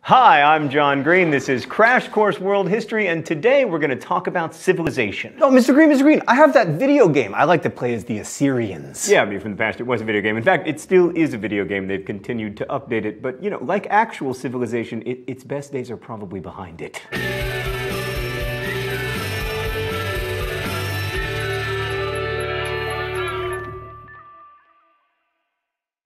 Hi, I'm John Green. This is Crash Course World History, and today we're going to talk about civilization. Oh, Mr. Green, I have that video game. I like to play as the Assyrians. Yeah, I mean, from the past, it was a video game. In fact, it still is a video game. They've continued to update it, but, you know, like actual civilization, its best days are probably behind it.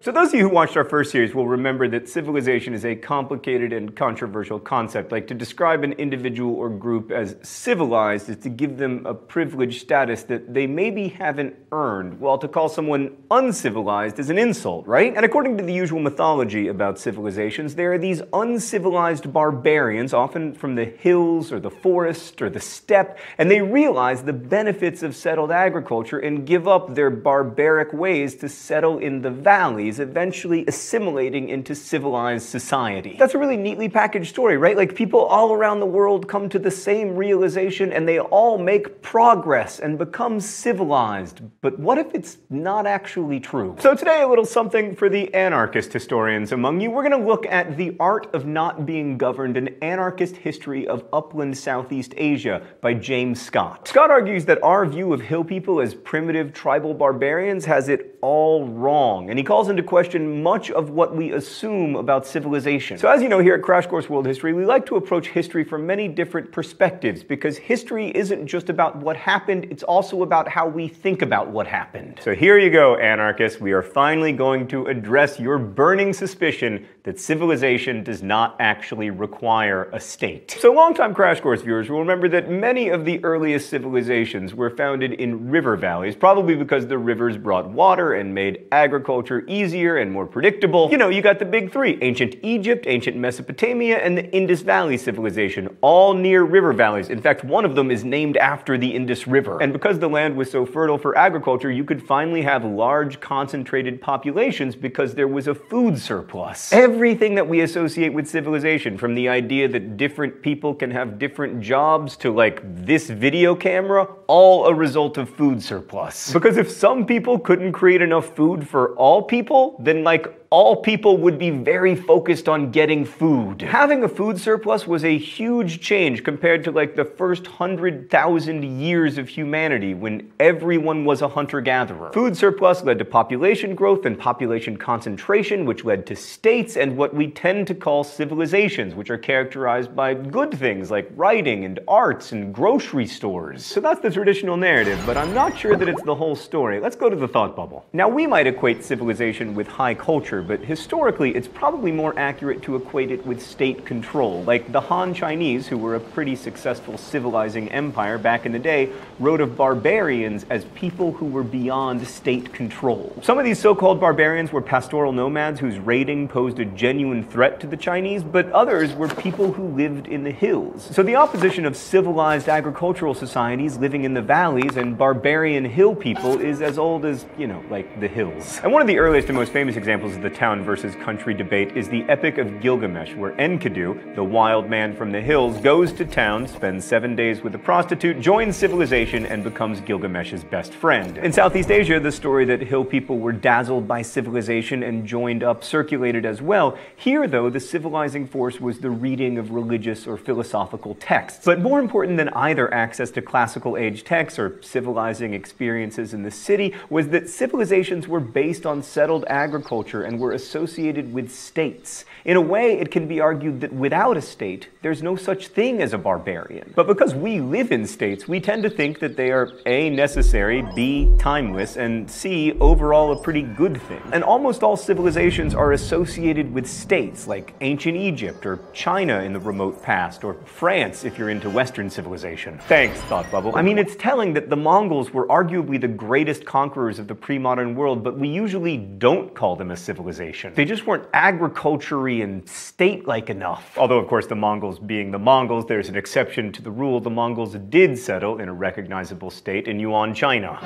So those of you who watched our first series will remember that civilization is a complicated and controversial concept. Like, to describe an individual or group as civilized is to give them a privileged status that they maybe haven't earned, while to call someone uncivilized is an insult, right? And according to the usual mythology about civilizations, there are these uncivilized barbarians, often from the hills or the forest or the steppe, and they realize the benefits of settled agriculture and give up their barbaric ways to settle in the valleys, eventually assimilating into civilized society. That's a really neatly packaged story, right? Like, people all around the world come to the same realization and they all make progress and become civilized. But what if it's not actually true? So today, a little something for the anarchist historians among you. We're going to look at The Art of Not Being Governed, an anarchist history of upland Southeast Asia by James Scott. Scott argues that our view of hill people as primitive tribal barbarians has it all wrong, and he calls into question much of what we assume about civilization. So as you know, here at Crash Course World History, we like to approach history from many different perspectives, because history isn't just about what happened, it's also about how we think about what happened. So here you go, anarchists. We are finally going to address your burning suspicion that civilization does not actually require a state. So longtime Crash Course viewers will remember that many of the earliest civilizations were founded in river valleys, probably because the rivers brought water and made agriculture easier and more predictable. You know, you got the big three: ancient Egypt, ancient Mesopotamia, and the Indus Valley civilization, all near river valleys. In fact, one of them is named after the Indus River. And because the land was so fertile for agriculture, you could finally have large concentrated populations because there was a food surplus. Everything that we associate with civilization, from the idea that different people can have different jobs to, like, this video camera, all a result of food surplus. Because if some people couldn't create enough food for all people, then, like, all people would be very focused on getting food. Having a food surplus was a huge change compared to, like, the first 100,000 years of humanity, when everyone was a hunter-gatherer. Food surplus led to population growth and population concentration, which led to states and what we tend to call civilizations, which are characterized by good things like writing and arts and grocery stores. So that's the traditional narrative, but I'm not sure that it's the whole story. Let's go to the thought bubble. Now, we might equate civilization with high culture, but historically, it's probably more accurate to equate it with state control. Like, the Han Chinese, who were a pretty successful civilizing empire back in the day, wrote of barbarians as people who were beyond state control. Some of these so-called barbarians were pastoral nomads whose raiding posed a genuine threat to the Chinese, but others were people who lived in the hills. So the opposition of civilized agricultural societies living in the valleys and barbarian hill people is as old as, you know, like the hills. And one of the earliest and most famous examples of the town versus country debate is the Epic of Gilgamesh, where Enkidu, the wild man from the hills, goes to town, spends 7 days with a prostitute, joins civilization, and becomes Gilgamesh's best friend. In Southeast Asia, the story that hill people were dazzled by civilization and joined up circulated as well. Here, though, the civilizing force was the reading of religious or philosophical texts. But more important than either access to classical age texts or civilizing experiences in the city was that civilizations were based on settled agriculture and were associated with states. In a way, it can be argued that without a state, there's no such thing as a barbarian. But because we live in states, we tend to think that they are A, necessary, B, timeless, and C, overall a pretty good thing. And almost all civilizations are associated with states, like ancient Egypt, or China in the remote past, or France if you're into Western civilization. Thanks, Thought Bubble. I mean, it's telling that the Mongols were arguably the greatest conquerors of the pre-modern world, but we usually don't call them a civilization. They just weren't agriculture-y and state-like enough. Although, of course, the Mongols being the Mongols, there's an exception to the rule. The Mongols did settle in a recognizable state in Yuan, China.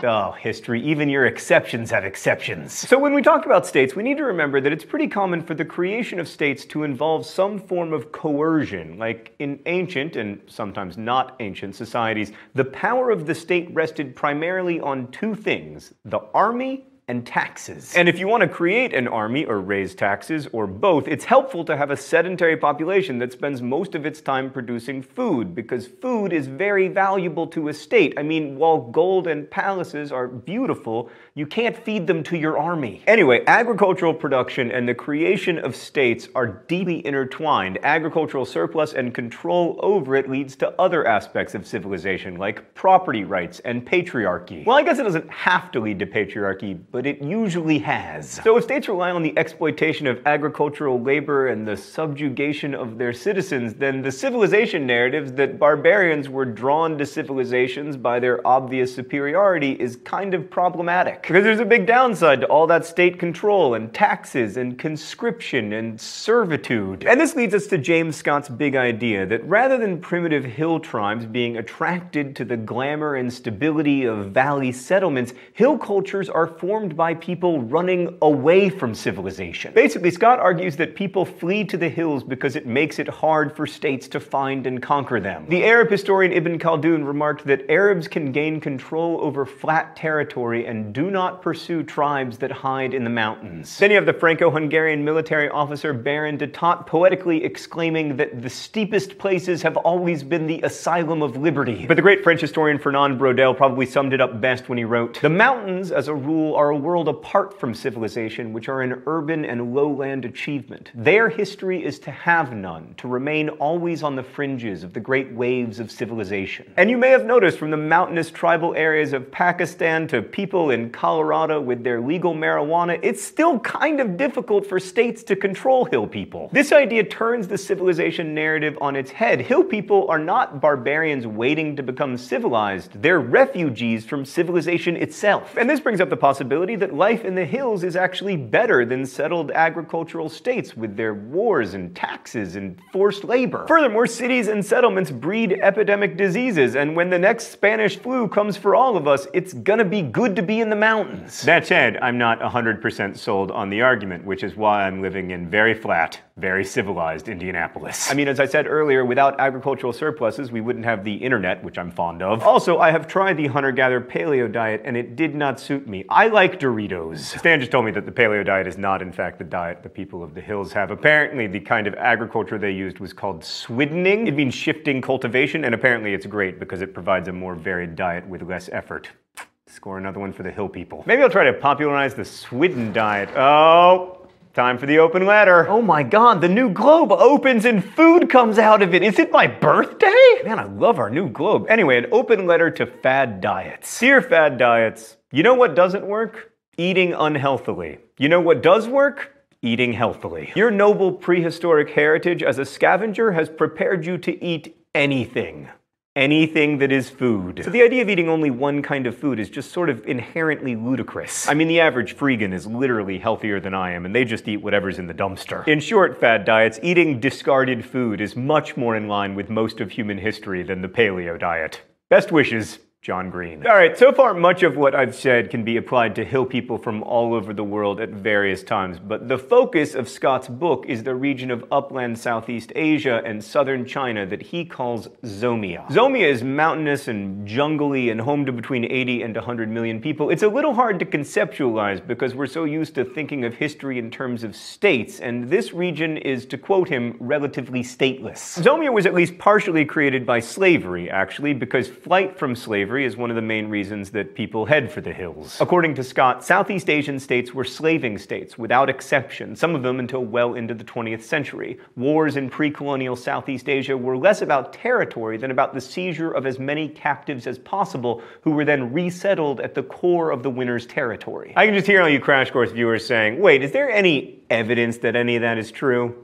Oh, history, even your exceptions have exceptions. So when we talk about states, we need to remember that it's pretty common for the creation of states to involve some form of coercion. Like in ancient, and sometimes not ancient, societies, the power of the state rested primarily on two things: the army and taxes. And if you want to create an army or raise taxes, or both, it's helpful to have a sedentary population that spends most of its time producing food, because food is very valuable to a state. I mean, while gold and palaces are beautiful, you can't feed them to your army. Anyway, agricultural production and the creation of states are deeply intertwined. Agricultural surplus and control over it leads to other aspects of civilization, like property rights and patriarchy. Well, I guess it doesn't have to lead to patriarchy, but it usually has. So if states rely on the exploitation of agricultural labor and the subjugation of their citizens, then the civilization narratives that barbarians were drawn to civilizations by their obvious superiority is kind of problematic. Because there's a big downside to all that state control and taxes and conscription and servitude. And this leads us to James Scott's big idea that rather than primitive hill tribes being attracted to the glamour and stability of valley settlements, hill cultures are formed by people running away from civilization. Basically, Scott argues that people flee to the hills because it makes it hard for states to find and conquer them. The Arab historian Ibn Khaldun remarked that Arabs can gain control over flat territory and do not pursue tribes that hide in the mountains. Then you have the Franco-Hungarian military officer Baron de Tott poetically exclaiming that the steepest places have always been the asylum of liberty. But the great French historian Fernand Braudel probably summed it up best when he wrote, "The mountains, as a rule, are a world apart from civilization, which are an urban and lowland achievement. Their history is to have none, to remain always on the fringes of the great waves of civilization." And you may have noticed from the mountainous tribal areas of Pakistan to people in Colorado with their legal marijuana, it's still kind of difficult for states to control hill people. This idea turns the civilization narrative on its head. Hill people are not barbarians waiting to become civilized. They're refugees from civilization itself. And this brings up the possibility that life in the hills is actually better than settled agricultural states with their wars and taxes and forced labor. Furthermore, cities and settlements breed epidemic diseases, and when the next Spanish flu comes for all of us, it's gonna be good to be in the mountains. That said, I'm not 100% sold on the argument, which is why I'm living in very flat, very civilized Indianapolis. I mean, as I said earlier, without agricultural surpluses, we wouldn't have the internet, which I'm fond of. Also, I have tried the hunter-gatherer paleo diet, and it did not suit me. I like Doritos. Stan just told me that the paleo diet is not, in fact, the diet the people of the hills have. Apparently, the kind of agriculture they used was called swiddening. It means shifting cultivation, and apparently it's great because it provides a more varied diet with less effort. Score another one for the hill people. Maybe I'll try to popularize the Swidden diet. Oh, time for the open letter. Oh my god, the new globe opens and food comes out of it. Is it my birthday? Man, I love our new globe. Anyway, an open letter to fad diets. Dear fad diets, you know what doesn't work? Eating unhealthily. You know what does work? Eating healthily. Your noble prehistoric heritage as a scavenger has prepared you to eat anything. Anything that is food. So the idea of eating only one kind of food is just sort of inherently ludicrous. I mean, the average freegan is literally healthier than I am, and they just eat whatever's in the dumpster. In short, fad diets, eating discarded food is much more in line with most of human history than the paleo diet. Best wishes, John Green. Alright, so far much of what I've said can be applied to hill people from all over the world at various times, but the focus of Scott's book is the region of upland Southeast Asia and southern China that he calls Zomia. Zomia is mountainous and jungly and home to between 80 and 100 million people. It's a little hard to conceptualize because we're so used to thinking of history in terms of states, and this region is, to quote him, relatively stateless. Zomia was at least partially created by slavery, actually, because flight from slavery is one of the main reasons that people head for the hills. According to Scott, Southeast Asian states were slaving states, without exception, some of them until well into the 20th century. Wars in pre-colonial Southeast Asia were less about territory than about the seizure of as many captives as possible, who were then resettled at the core of the winner's territory. I can just hear all you Crash Course viewers saying, wait, is there any evidence that any of that is true?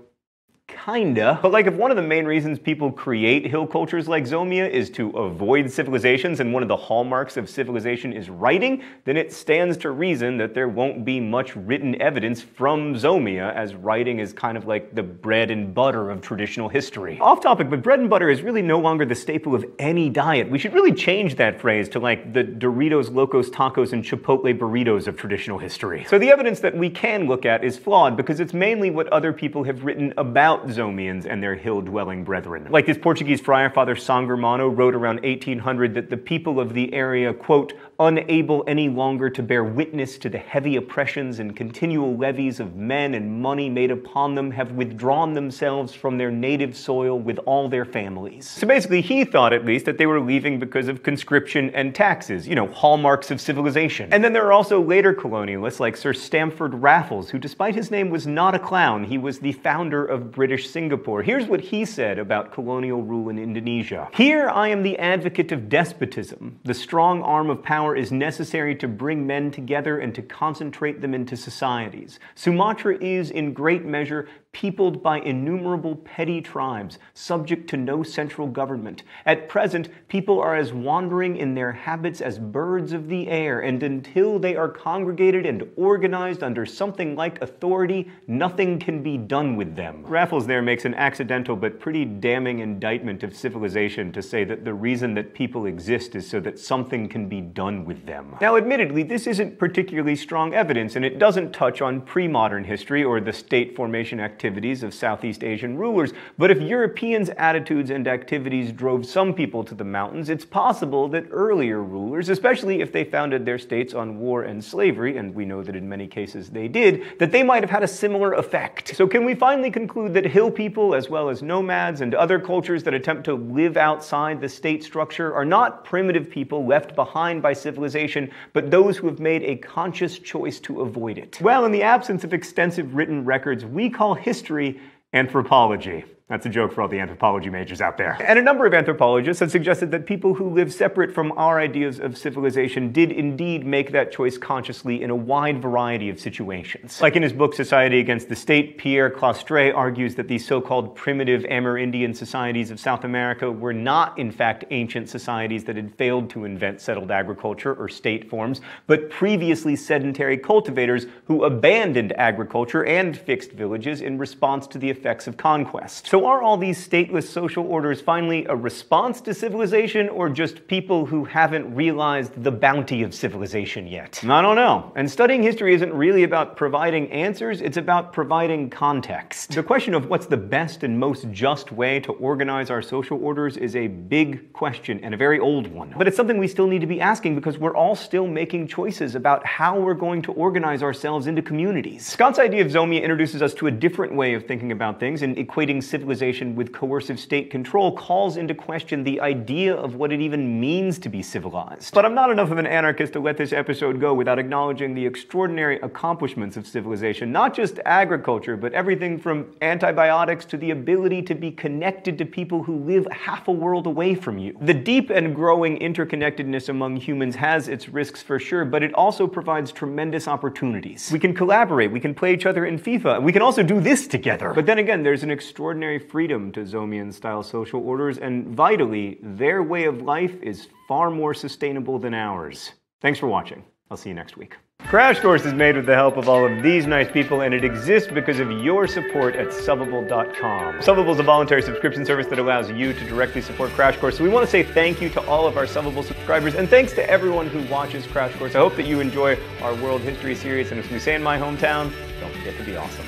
Kinda. But like, if one of the main reasons people create hill cultures like Zomia is to avoid civilizations, and one of the hallmarks of civilization is writing, then it stands to reason that there won't be much written evidence from Zomia, as writing is kind of like the bread and butter of traditional history. Off topic, but bread and butter is really no longer the staple of any diet. We should really change that phrase to like the Doritos, Locos Tacos, and Chipotle burritos of traditional history. So the evidence that we can look at is flawed because it's mainly what other people have written about Zomia Zomians and their hill-dwelling brethren. Like this Portuguese friar, Father Sangermano, wrote around 1800 that the people of the area, quote, unable any longer to bear witness to the heavy oppressions and continual levies of men and money made upon them, have withdrawn themselves from their native soil with all their families. So basically, he thought at least that they were leaving because of conscription and taxes, you know, hallmarks of civilization. And then there are also later colonialists like Sir Stamford Raffles, who despite his name was not a clown, he was the founder of British Singapore. Here's what he said about colonial rule in Indonesia. Here I am the advocate of despotism. The strong arm of power is necessary to bring men together and to concentrate them into societies. Sumatra is, in great measure, peopled by innumerable petty tribes, subject to no central government. At present, people are as wandering in their habits as birds of the air, and until they are congregated and organized under something like authority, nothing can be done with them. Raffles there makes an accidental but pretty damning indictment of civilization to say that the reason that people exist is so that something can be done with them. Now, admittedly, this isn't particularly strong evidence, and it doesn't touch on pre-modern history or the state formation activities of Southeast Asian rulers, but if Europeans' attitudes and activities drove some people to the mountains, it's possible that earlier rulers, especially if they founded their states on war and slavery, and we know that in many cases they did, that they might have had a similar effect. So can we finally conclude that hill people, as well as nomads and other cultures that attempt to live outside the state structure, are not primitive people left behind by civilization, but those who have made a conscious choice to avoid it? Well, in the absence of extensive written records, we call history anthropology. That's a joke for all the anthropology majors out there. And a number of anthropologists have suggested that people who live separate from our ideas of civilization did indeed make that choice consciously in a wide variety of situations. Like in his book Society Against the State, Pierre Clastres argues that these so-called primitive Amerindian societies of South America were not, in fact, ancient societies that had failed to invent settled agriculture or state forms, but previously sedentary cultivators who abandoned agriculture and fixed villages in response to the effects of conquest. So are all these stateless social orders finally a response to civilization, or just people who haven't realized the bounty of civilization yet? I don't know. And studying history isn't really about providing answers, it's about providing context. The question of what's the best and most just way to organize our social orders is a big question and a very old one. But it's something we still need to be asking because we're all still making choices about how we're going to organize ourselves into communities. Scott's idea of Zomia introduces us to a different way of thinking about things, and equating civilization with coercive state control calls into question the idea of what it even means to be civilized. But I'm not enough of an anarchist to let this episode go without acknowledging the extraordinary accomplishments of civilization. Not just agriculture, but everything from antibiotics to the ability to be connected to people who live half a world away from you. The deep and growing interconnectedness among humans has its risks for sure, but it also provides tremendous opportunities. We can collaborate, we can play each other in FIFA, and we can also do this together. But then again, there's an extraordinary freedom to Zomian-style social orders, and vitally, their way of life is far more sustainable than ours. Thanks for watching. I'll see you next week. Crash Course is made with the help of all of these nice people, and it exists because of your support at Subbable.com. Subbable is a voluntary subscription service that allows you to directly support Crash Course. So we want to say thank you to all of our Subbable subscribers, and thanks to everyone who watches Crash Course. I hope that you enjoy our world history series, and as we say in my hometown, don't forget to be awesome.